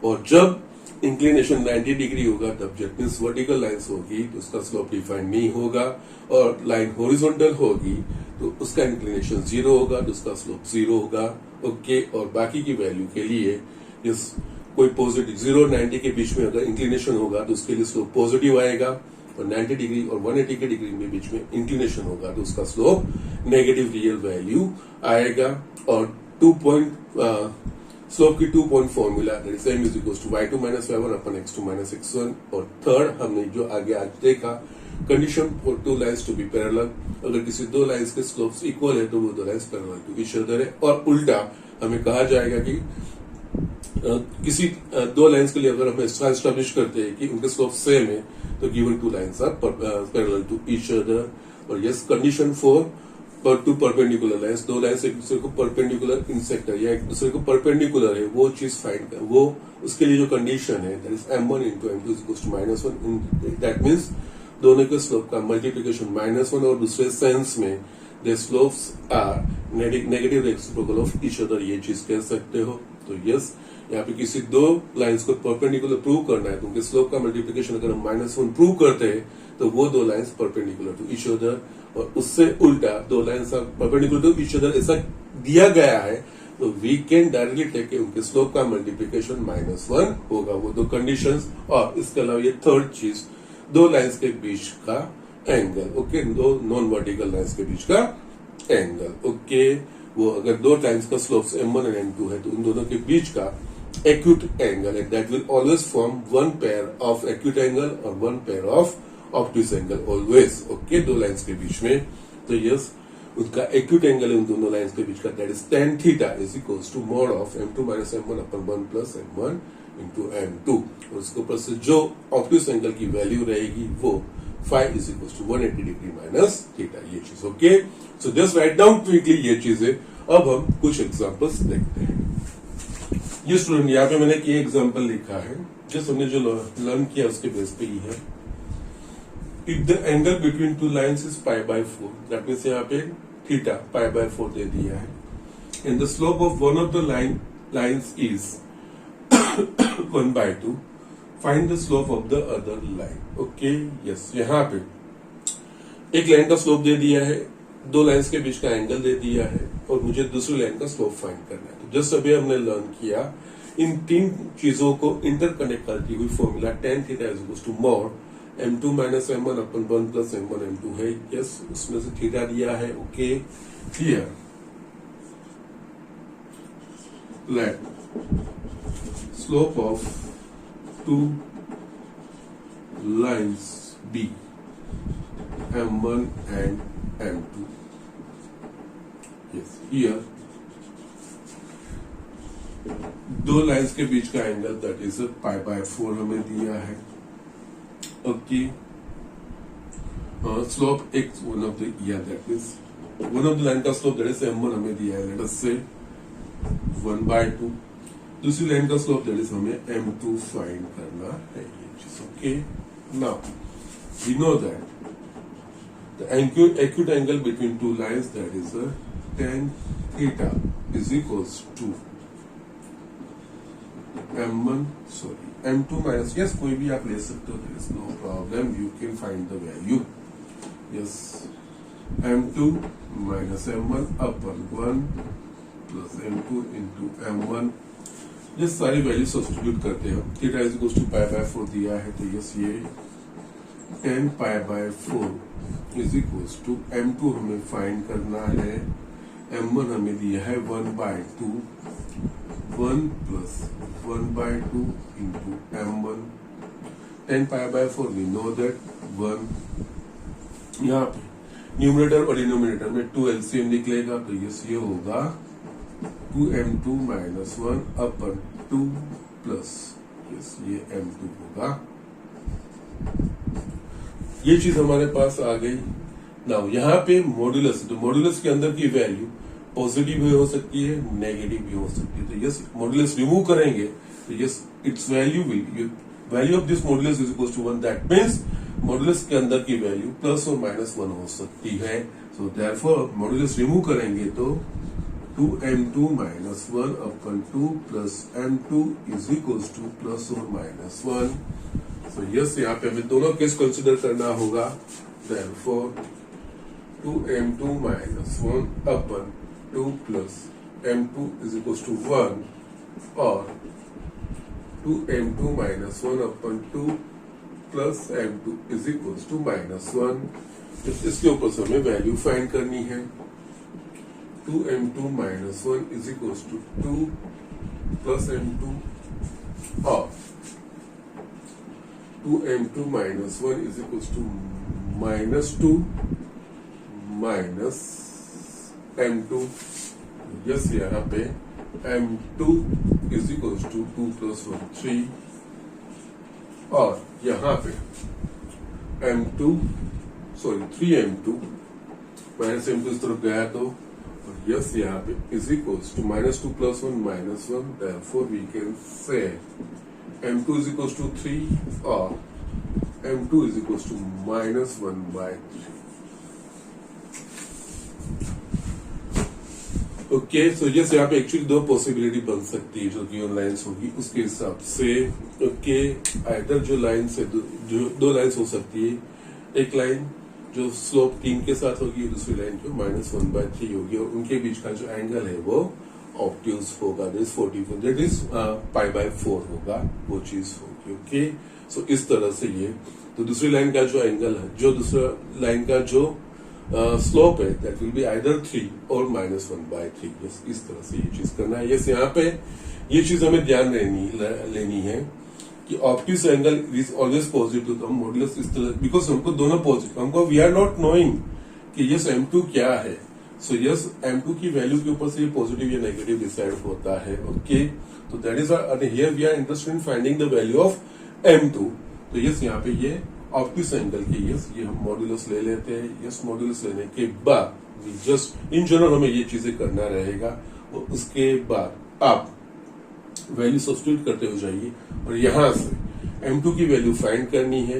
और जब इंक्लिनेशन 90 डिग्री होगा तब जब मीन्स वर्टिकल लाइंस होगी तो उसका स्लोप डिफाइन नहीं होगा, और लाइन हॉरिजॉन्टल होगी तो उसका इंक्लिनेशन 0 होगा तो उसका स्लोप 0 होगा, ओके। और बाकी की वैल्यू के लिए इस कोई पॉजिटिव 0 90 के बीच में अगर इंक्लिनेशन होगा तो उसके लिए स्लोप पॉजिटिव आएगा, और 90 डिग्री और 180 के डिग्री के बीच में इंक्लिनेशन होगा तो उसका स्लोप नेगेटिव रियल वैल्यू आएगा। और स्लोप की 2 point formula that is m is equal to y2 minus y1 upon x2 minus x1, और थर्ड हमने जो आगे आज देखा, condition for two lines to be parallel, अगर किसी दो लाइंस के स्लोप्स इक्वल है तो वो दो lines parallel to each other है, और उल्टा हमें कहा जाएगा कि किसी दो लाइंस के लिए अगर हम एस्टैब्लिश करते हैं कि उनके स्लोप सेम है तो given two lines are parallel to each other. और yes, condition for two perpendicular lines, दो लाइंस एक दूसरे को परपेंडिकुलर इंसेक्ट है या एक दूसरे को परपेंडिकुलर है, वो चीज फाइंड कर, वो उसके लिए जो कंडीशन है that is m1 into m2 is equal to -1, that means दोनों के स्लोप का मल्टीप्लीकेशन -1, और दूसरे सेंस में the slopes are negative reciprocal of each other, ये चीज कह सकते हो। तो यस, यहाँ पे किसी दो लाइंस को परपेंडिकुलर प्रूव करना है तो उनके स्लोप का मल्टीप्लीकेशन अगर हम -1 प्रूव करते हैं तो वो दो lines perpendicular to each other, और उससे उल्टा दो lines perpendicular to each other ऐसा दिया गया है तो वी कैन डायरेक्टली टेक के उनके स्लोप का मल्टीप्लीकेशन -1 होगा, वो दो कंडीशंस। और इसके अलावा ये थर्ड चीज, दो लाइंस के बीच का एंगल, ओके, दो नॉन वर्टिकल लाइंस के बीच का एंगल, ओके, वो अगर दो लाइंस का स्लोप्स m1 और m2 है तो उन दोनों के बीच का acute angle, and that will always form one pair of acute angle or one pair of obtuse angle always, okay, दो लाइंस के बीच में। तो यस, उनका acute angle है उन दोनों लाइंस के बीच का, that is tan theta is equals to mod of m2 minus m1 upon 1 plus m1 into m2, और उसके ऊपर से जो obtuse angle की वैल्यू रहेगी वो phi is equals to 180 degree minus theta, ये चीज, okay. So just write down quickly ये चीजें। अब हम कुछ एग्जांपल्स देखते हैं। ये स्टूडेंट, यहाँ पे मैंने ये एग्जांपल लिखा है, जस्ट हमने जो लर्न किया उसके बेस पे ही है। If the angle between two lines is π/4, that means यहाँ पे थीटा π/4 दे दिया है, and the slope of one of the lines is 1/2, find the slope of the other line, okay. Yes, यहाँ पे एक लाइन का स्लोप दे दिया है, दो लाइंस के बीच का एंगल दे दिया है, और मुझे दूसरी लाइन का स्लोप फाइंड करना है। तो जस्ट अभी हमने लर्न किया, इन तीन चीजों को इंटरकनेक्ट करती हुई formula tan theta is equal to mod m2 minus m1 upon 1 plus m1 m2 है। यस, उसमें से थीटा दिया है, okay. Here let slope of two lines be m1 and m2. Yes, here दो लाइंस के बीच का एंगल दैट इज π/4 हमें दिया है। ओके, स्लोप एक one of the that is one of the line का स्लोप दैट इज m1 हमें दिया है, लेट अस से 1/2। दूसरी लाइन का स्लोप दैट इज हमें m2 फाइंड करना है ये चीज। Okay, now we know that the acute angle between two lines that is tan theta is equals to m2 minus, yes कोई भी आप ले सकते हो, there is no problem, you can find the value, yes m2 minus m1 upon 1 plus m2 into m1, ये सारी value substitute करते हैं। थीटा इज इक्वल टू π/4 दिया है, तो यस ये tan π/4 is equal to m2 हमें फाइंड करना है, m1 हमें दिया है 1/2, 1 plus 1/2 into m1, tan π/4 we know that 1, यहाँ पे न्यूमरेटर और डिनोमिनेटर में 2 एलसीएम निकलेगा, तो यस ये होगा 2m2 minus 1 upon 2 plus yes ये m2 होगा। ये चीज हमारे पास आ गई। नाउ यहाँ पे मॉड्यूलस, तो मॉड्यूलस के अंदर की वैल्यू पॉजिटिव भी हो सकती है, नेगेटिव भी हो सकती है, तो यस मॉड्यूलस रिमूव करेंगे तो yes its value of this modulus is equal to 1, that means modulus के अंदर की वैल्यू प्लस और माइनस 1 हो सकती है। सो देयरफॉर मॉड्यूलस रिमूव करेंगे तो 2m2 minus 1 upon 2 plus m2 is equal to plus और माइनस 1। सो यस यहाँ पे हमें दोनों केस कंसिडर करना होगा, therefore 2m2 minus 1 upon 2 plus m2 is equal to 1 और 2m2 minus 1 upon 2 plus m2 is equal to minus 1। इसके ऊपर से हमें वैल्यू फाइंड करनी है। 2m2 minus 1 is equal to 2 plus m2 और 2m2 minus 1 is equal to minus 2 minus m2, yes यहाँ पे m2 is equal to 2 plus 1 3 और यहाँ पे m2 sorry 3m2 minus m2 इस तरफ गया तो और यस यहाँ पे is equal to minus 2 plus 1 minus 1, therefore we can say m2 is equals to 3 और m2 is equals to minus 1/3। Okay, so yes यहाँ पे एक्चुअली दो पॉसिबिलिटी बन सकती है जो कि ऑन लाइन्स होगी उसके हिसाब से। ओके, आइदर जो लाइन्स है जो दो लाइन्स हो सकती है, एक लाइन जो स्लोप 3 के साथ होगी, दूसरी लाइन जो माइनस 1/3 होगी और उनके बीच का जो एंगल है वो ऑब्ट्यूज होगा, दैट इज 44, दैट इज π/4 होगा, वो चीज होगी। ओके, सो इस तरह से ये तो दूसरी लाइन का जो एंगल है, जो दूसरा लाइन का जो स्लोप है दैट विल बी आइदर 3 और माइनस 1/3। यस, इस तरह से ये चीज करना है। यस, यहाँ पे ये चीज हमें ध्यान लेनी है कि obtuse angle is always positive, तो हम मॉड्यूलस इस तरह, बिकॉज हमको दोनों पॉजिटिव, हमको वी आर नॉट नोइंग कि यस m2 क्या है, सो यस m2 की वैल्यू के ऊपर से ये पॉजिटिव या नेगेटिव डिसाइड होता है। ओके, तो that is here we are interested in finding the value of m2। तो यस यहाँ पे ये ऑब्ट्यूज एंगल की यस ये हम मॉड्यूलस ले लेते हैं। यस, मॉड्यूलस लेने के बाद जस्ट इन जनरल हमें ये चीजें करना रहेगा और उसके बाद आप वैल्यू सब्स्टिट्यूट करते हो जाइए और यहां से m2 की वैल्यू फाइंड करनी है।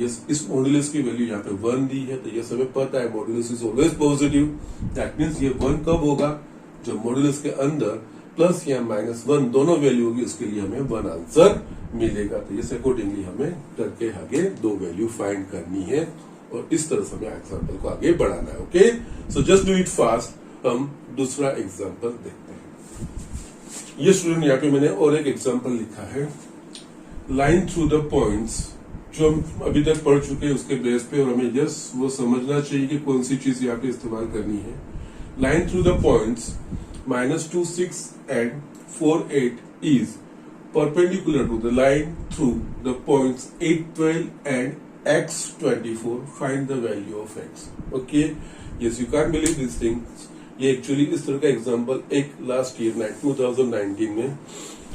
यस, इस मॉड्यूलस की वैल्यू यहाँ पे 1 दी है, तो यस हमें पता है modulus is always positive, that means ये 1 कब होगा जब मॉड्यूलस के अंदर प्लस या माइनस 1 दोनों वैल्यू होगी, उसके लिए हमें 1 आंसर मिलेगा। तो ये अकॉर्डिंगली हमें करके आगे 2 वैल्यू फाइंड करनी है और इस तरह से हमें एग्जाम्पल को आगे बढ़ाना है। Okay, so just do it fast. हम दूसरा एग्जाम्पल देखते हैं। ये स्टूडेंट यहाँ पे मैंने और एक एग्जाम्पल लिखा है, लाइन थ्रू द पॉइंट्स, जो हम अभी तक पढ़ चुके हैं उसके बेस पे, और हमें जस्ट वो समझना चाहिए कि कौन सी चीज यहाँ पे इस्तेमाल करनी है। Line through the points -2 6 and 4 8 is perpendicular to the line through the points 8 12 and x 24. Find the value of x. Okay, yes, you can't believe these things. ये एक्चुअली इस तरह का एग्जाम्पल एक लास्ट ईयर 2019 में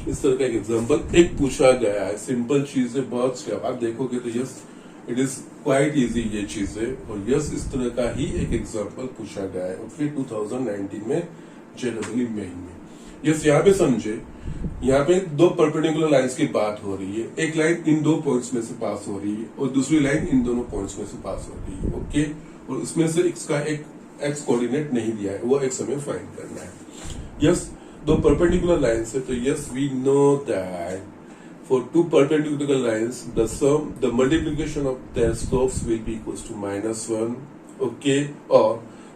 इस तरह का एक एग्जांपल एक पूछा गया है। सिंपल चीज है, बहुत सी आप देखोगे तो yes it is quite easy ये चीजें, और यस इस तरह का ही एक एग्जांपल पूछा गया है ओके 2019 में जेईई मेन में। यस यहाँ पे समझे, यहाँ पे दो परपेंडिकुलर लाइंस की बात हो रही है। एक लाइन इन दो पॉइंट्स में से पास हो रही है और दूसरी लाइन इन दोनों पॉइंट्स में से पास हो रही है ओके, और इसमें से इसका एक एक्स कोऑर्डिनेट नहीं दिया है, वो एक्स हमें फाइंड करना है। यस दो परपेंडिकुलर लाइंस है, तो yes we know that for two perpendicular lines the multiplication of their slopes will be equals to -1 okay, or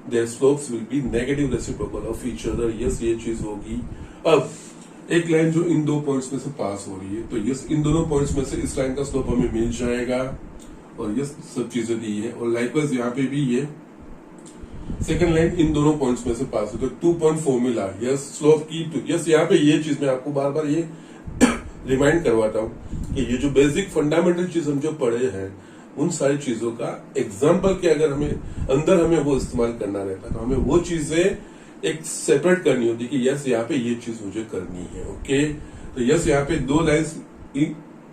their slopes will be negative reciprocal of each other। yes ये चीज होगी। अब एक line जो इन दो points में से पास हो रही है, तो यस इन दोनों पॉइंट्स में से इस लाइन का स्लोप हमें मिल जाएगा, और यस सब चीजें दी है। और लाइकवाइज यहाँ पे भी ये सेकंड लाइन इन दोनों पॉइंट्स में से पास हो, तो 2 पॉइंट फॉर्मूला यस स्लोप की यस यहाँ पे ये चीज मैं आपको बार बार ये रिमाइंड करवाता हूँ कि ये जो बेसिक फंडामेंटल चीज हम जो पढ़े हैं उन सारी चीजों का एग्जाम्पल के अगर हमें वो इस्तेमाल करना रहता है, तो हमें वो चीजें एक सेपरेट करनी होती कि यस यहाँ पे ये चीज मुझे करनी है ओके। तो यस यहाँ पे दो लाइंस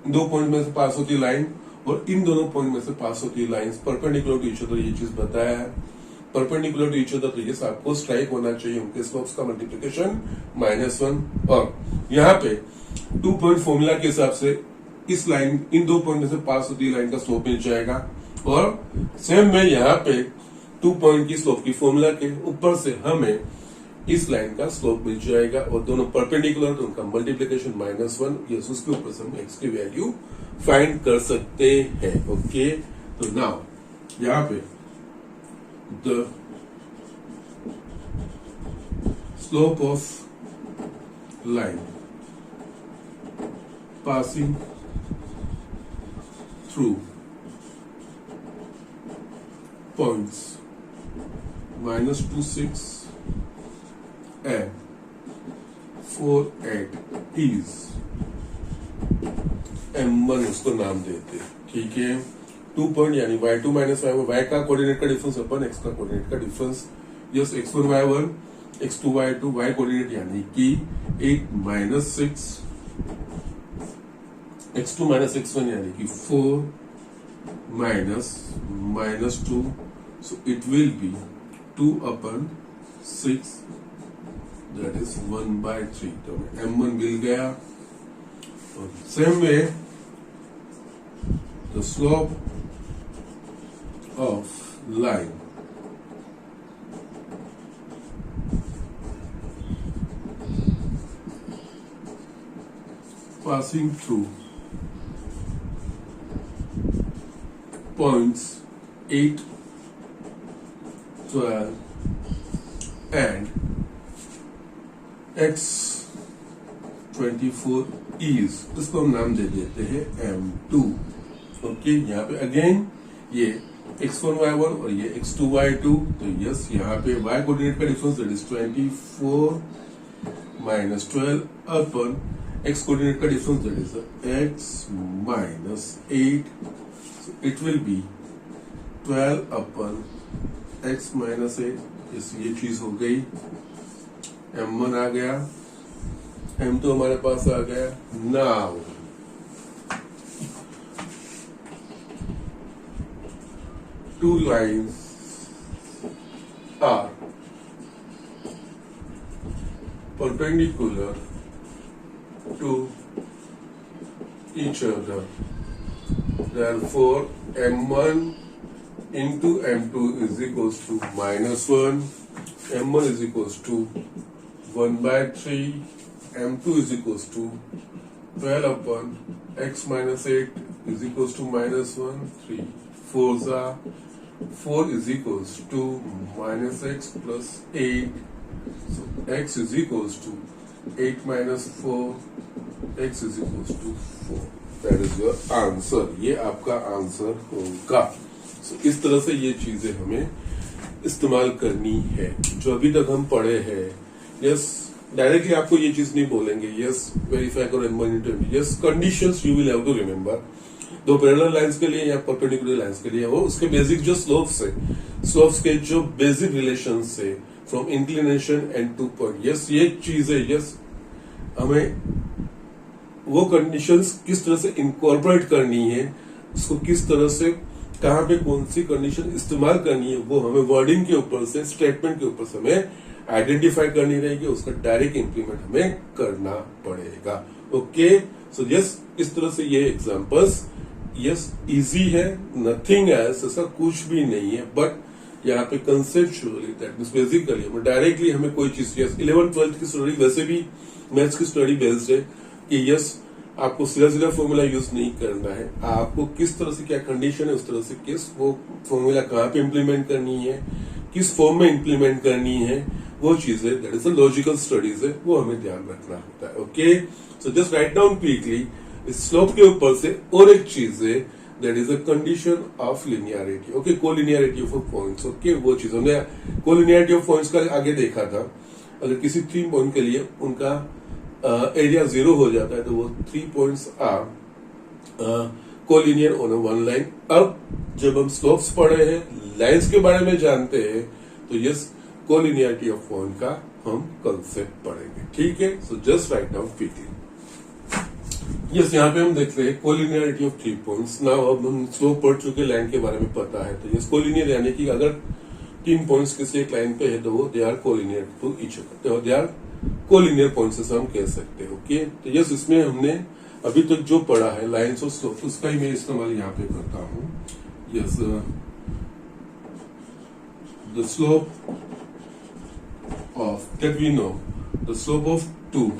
दो पॉइंट में से पास होती लाइन और इन दोनों पॉइंट में से पास होती lines perpendicular to each other, ये चीज बताया है परपेंडिकुलर टू ईच अदर, तो यस आपको स्ट्राइक होना चाहिए उनके स्लोप्स का मल्टीप्लिकेशन -1। और यहाँ पे 2 पॉइंट फॉर्मूला के हिसाब से इस लाइन इन दो पॉइंट में से पास होती लाइन का स्लोप मिल जाएगा, और सेम में यहाँ पे 2 पॉइंट की स्लोप की फॉर्मूला के ऊपर से हमें इस लाइन का स्लोप मिल जाएगा, और दोनों परपेंडिकुलर तो उनका मल्टीप्लिकेशन -1 यस उसके ऊपर से हम एक्स की वैल्यू फाइंड कर सकते हैं ओके। तो नाउ यहाँ पे the slope of line passing through points -26 and 48 is M1 उसको नाम देते हैं ठीक है। 2 पॉइंट यानी y2 माइनस y का कोऑर्डिनेट का डिफरेंस अपन x का कोऑर्डिनेट का difference, yes x1 y1 x2 y2 y coordinate यानी कि 8 - 6 x2 minus x1 यानी कि 4 minus -2, so it will be 2/6 that is 1/3। तो m1 मिल गया। और same way the slope of line passing through points 8, 12 and x24 is, इसको हम नाम दे देते हैं M2 ओके। यहाँ पे अगेन ये x1 y1 और ये x2 y2, तो यस यहाँ पे y कोऑर्डिनेट का difference that is 24 - 12 upon x coordinate का difference that is x - 8, so it will be 12/x - 8। ये चीज हो गई, m1 आ गया, m2 हमारे पास आ गया। Now two lines are perpendicular to each other, therefore m1 into m2 is equals to -1, m1 is equals to 1/3, m2 is equals to 12/x - 8 is equals to -1, 3 4s are 4 is equals to -x plus 8, so x is equals to 8 minus 4, x is equals to 4, that is your answer। ये आपका answer होगा। so, इस तरह से ये चीजें हमें इस्तेमाल करनी है जो अभी तक हम पढ़े हैं। यस डायरेक्टली आपको ये चीज नहीं बोलेंगे यस वेरीफाई करो m1 into m2, yes conditions you will have to remember. दो पैरेलल लाइंस के लिए या परपेंडिकुलर लाइंस के लिए वो उसके बेसिक जो स्लोप्स है, स्लोप्स के जो बेसिक रिलेशन है from inclination and two point, yes ये चीज है। यस हमें वो कंडीशंस किस तरह से इनकॉर्पोरेट करनी है, उसको किस तरह से कहाँ पे कौन सी कंडीशन इस्तेमाल करनी है, वो हमें वर्डिंग के ऊपर से, स्टेटमेंट के ऊपर से हमें आइडेंटिफाई करनी रहेगी, उसका डायरेक्ट इंप्लीमेंट हमें करना पड़ेगा। ओके, सो यस, इस तरह से ये एग्जांपल्स यस इजी है, नथिंग एल्स, ऐसा कुछ भी नहीं है, बट यहाँ पे कंसेप्चुअली दैट मींस बेसिकली हमें डायरेक्टली हमें कोई चीज, यस 11th-12th की स्टडी वैसे भी मैथ्स की स्टडी बेस्ड है कि यस आपको सीधा फॉर्मूला यूज नहीं करना है, आपको किस तरह से क्या कंडीशन है उस तरह से किस वो फॉर्मूला कहाँ पे इम्प्लीमेंट करनी है, किस फॉर्म में इम्प्लीमेंट करनी है, वो चीजें that is the logical studies है, वो हमें ध्यान रखना होता है। Okay, so just write down quickly, इस स्लोप के ऊपर से और एक चीज है that is a condition of linearity. Okay, collinearity of points. Okay, वो चीज हमने कोलिनियरिटी ऑफ पॉइंट्स का आगे देखा था। अगर किसी 3 पॉइंट के लिए उनका एरिया 0 हो जाता है तो वो 3 points are collinear on one line. अब जब हम स्लोप्स पढ़े हैं, लाइंस के बारे में जानते हैं, तो यस कोलिनियरिटी ऑफ पॉइंट का हम कंसेप्ट पढ़ेंगे। ठीक है, सो just write down quickly. Yes, यहाँ पे हम देखते हैं कोलिनियरिटी ऑफ 3 पॉइंट्स। नाउ अब हम स्लोप पढ़ चुके, लाइन के बारे में पता है, तो यस कोलिनियर यानी कि अगर 3 पॉइंट्स किसी एक लाइन पे है तो वो they are collinear to each other, they are collinear points से हम कह सकते हैं। ओके, तो यस इसमें हमने अभी तक जो पढ़ा है लाइंस और स्लोप, उसका ही मैं इस्तेमाल यहाँ पे करता हूँ। Yes, the slope of that we know, the slope of 2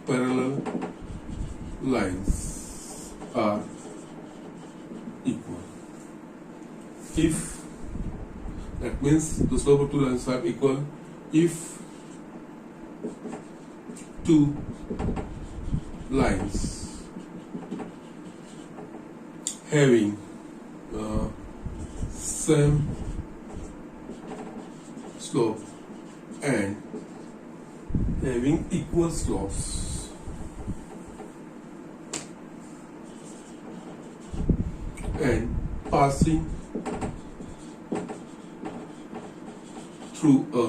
parallel lines are equal. If that means the slope of 2 lines are equal if 2 lines having same slope and having equal slopes and passing through a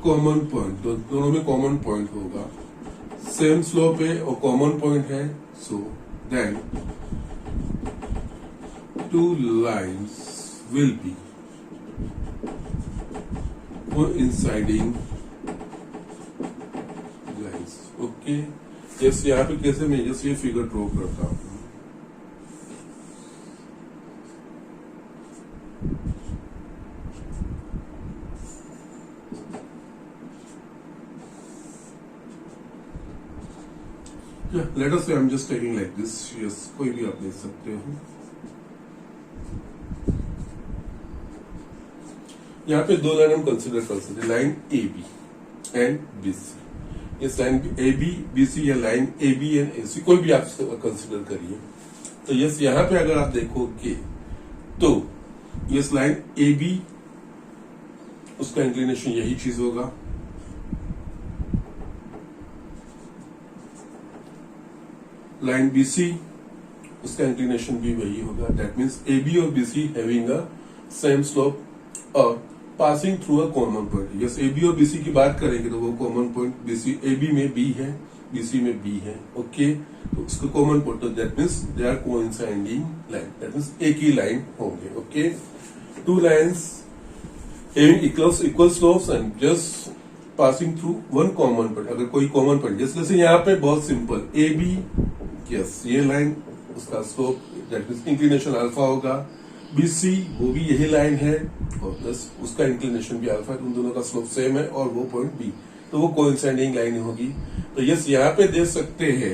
common point, तो दोनों में common point होगा, same slope है और common point है, so then 2 lines will be coinciding lines. Okay, yes यहाँ पे कैसे मैं जस्ट ये फिगर ड्रॉ करता हूँ। Let us say I'm just taking like this. Yes, कोई भी आप ले सकते हो। यहाँ पे 2 लाइन हम कंसिडर कर सकते हैं, line A B and B C. इस line A B B C या line A B and A C, कोई भी आप कंसिडर करिए। तो यस यहाँ पे अगर आप देखोगे तो यस लाइन ए बी, उसका इंक्लिनेशन यही चीज होगा, लाइन बीसी उसका इंक्लिनेशन भी वही होगा। दैट मीन्स ए बी और BC having a same slope और passing through a common point. Yes, A B और बीसी की बात करेंगे तो वो common point BC A B में बी है, बीसी में बी है। ओके, तो उसका common point, that means they are coinciding line, that means एक ही लाइन होंगे। ओके, 2 lines having equal slopes and just passing through one common point. अगर कोई कॉमन पॉइंट, जैसे यहाँ पे बहुत सिंपल ए बी, यस ये लाइन उसका slope that means inclination alpha होगा, बीसी वो भी यही लाइन है और प्लस उसका इंक्लिनेशन भी अल्फा है, उन दोनों का स्लोप सेम है और वो पॉइंट बी, तो वो कोइंसाइडिंग लाइन होगी। तो यस यहाँ पे देख सकते हैं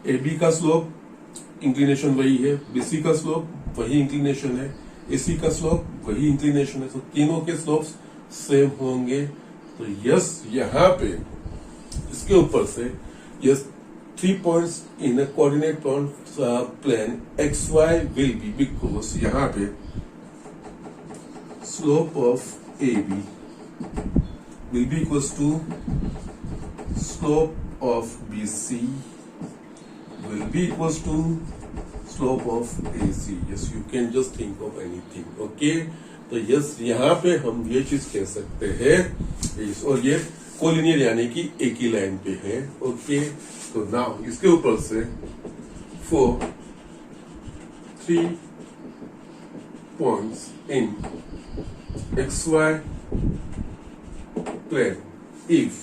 ए बी का स्लोप इंक्लिनेशन वही है, बीसी का स्लोप वही इंक्लिनेशन है, एसी का स्लोप वही इंक्लिनेशन है, तो तीनों के स्लोप्स सेम होंगे। तो यस यहाँ पे इसके ऊपर से yes 3 points in a coordinate plane xy will be, because यहाँ पे slope of AB will be equals to slope of BC will be equals to slope of AC. Yes, you can just think of anything. Okay, तो yes यहाँ पे हम ये चीज कह सकते हैं, और ये कोलिनियर यानी कि एक ही लाइन पे है। ओके, तो नाउ इसके ऊपर से for 3 points in XY plane, if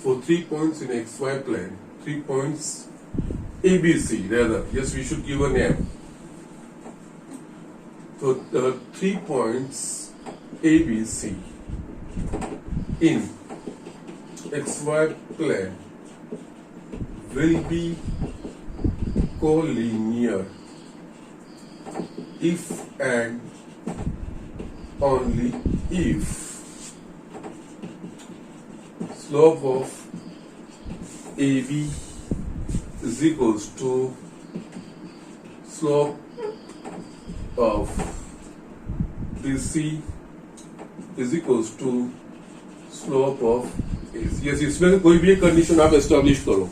for 3 points in XY plane, 3 points ABC rather, yes, we should give a name. So there are 3 points ABC in XY plane will be collinear if and only if slope of AB is equals to slope of BC is equals to slope of AC। yes, इसमें कोई भी एक condition आप establish करो,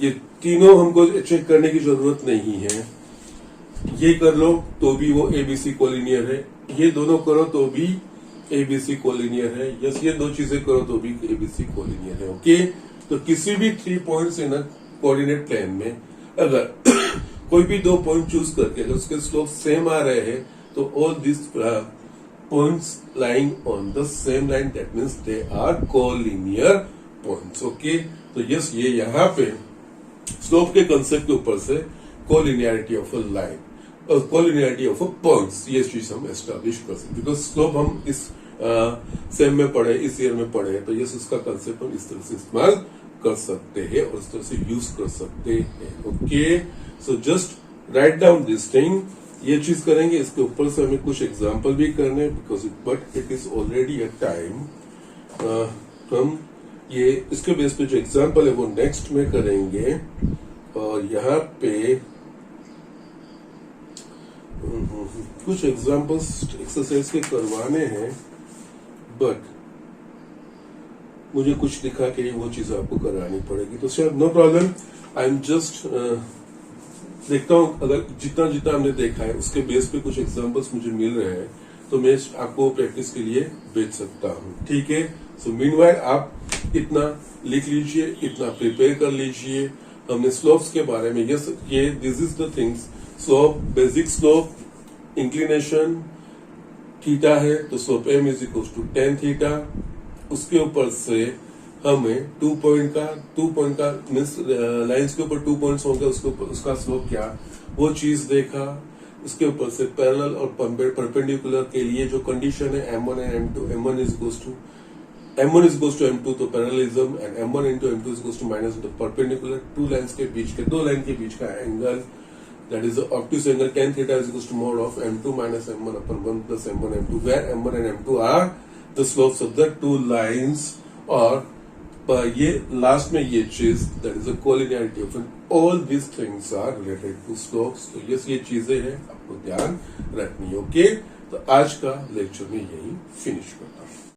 ये तीनों हमको check करने की जरूरत नहीं है। ये कर लो तो भी वो एबीसी कोलिनियर है, ये दोनों करो तो भी एबीसी कोलिनियर है, यस, ये दो चीजें करो तो भी एबीसी कोलिनियर है। ओके, तो किसी भी 3 पॉइंट्स इन कोऑर्डिनेट प्लेन में अगर कोई भी 2 पॉइंट चूज करके अगर उसके स्लोप सेम आ रहे हैं तो all this points lying on the same line, that means they are collinear points. Okay, तो यस, ये यहाँ पे स्लोप के कंसेप्ट के ऊपर से कोलिनियरिटी ऑफ अ लाइन और कोलिनियरिटी ऑफ अ पॉइंट्स, ये चीज हम एस्टैब्लिश कर सकते, बिकॉज स्लोप हम इस सेम में पढ़े, इस ईयर में पढ़े, तो यस, उसका कंसेप्ट हम इस तरह से इस्तेमाल कर सकते हैं और इस तरह से यूज कर सकते हैं। Okay, so just write down this thing, ये चीज करेंगे। इसके ऊपर से हमें कुछ एग्जाम्पल भी करने, because but it is already a time. हम ये इसके बेस पे जो एग्जाम्पल है वो नेक्स्ट में करेंगे, और यहाँ पे कुछ एग्जाम्पल्स एक्सरसाइज के करवाने हैं, बट मुझे कुछ दिखा के वो चीज आपको करानी पड़ेगी, तो शायद no problem. I am just देखता हूँ, अगर जितना जितना हमने देखा है उसके बेस पे कुछ एग्जाम्पल्स मुझे मिल रहे हैं तो मैं आपको प्रैक्टिस के लिए भेज सकता हूँ। ठीक है, सो मीनवाइल आप इतना लिख लीजिए, इतना प्रिपेयर कर लीजिए। हमने स्लोप्स के बारे में ये this is the things, slope, basic slope, inclination theta है तो slope m is equal to tan theta. उसके ऊपर से हमें 2 पॉइंट का मीन्स लाइंस के ऊपर 2 पॉइंट्स होंगे, उसके ऊपर उसका स्लोप क्या, वो चीज देखा। इसके ऊपर से पैरेलल और परपेंडिकुलर के लिए जो कंडीशन है M1 and M2, M1 is equals to M2 तो parallelism, and M1 into M2 is equals to minus the perpendicular, दो लाइन के बीच का angle, that is the obtuse angle tan theta is equals to mod of M2 minus M1 upon 1 plus M1 M2, where M1 and M2 are the slopes of the two lines, और ये last में ये चीज that is the collinearity of all these things are related to slopes। तो ये चीजें हैं आपको ध्यान रखनी। ओके, तो आज का लेक्चर में यही फिनिश करता हूँ।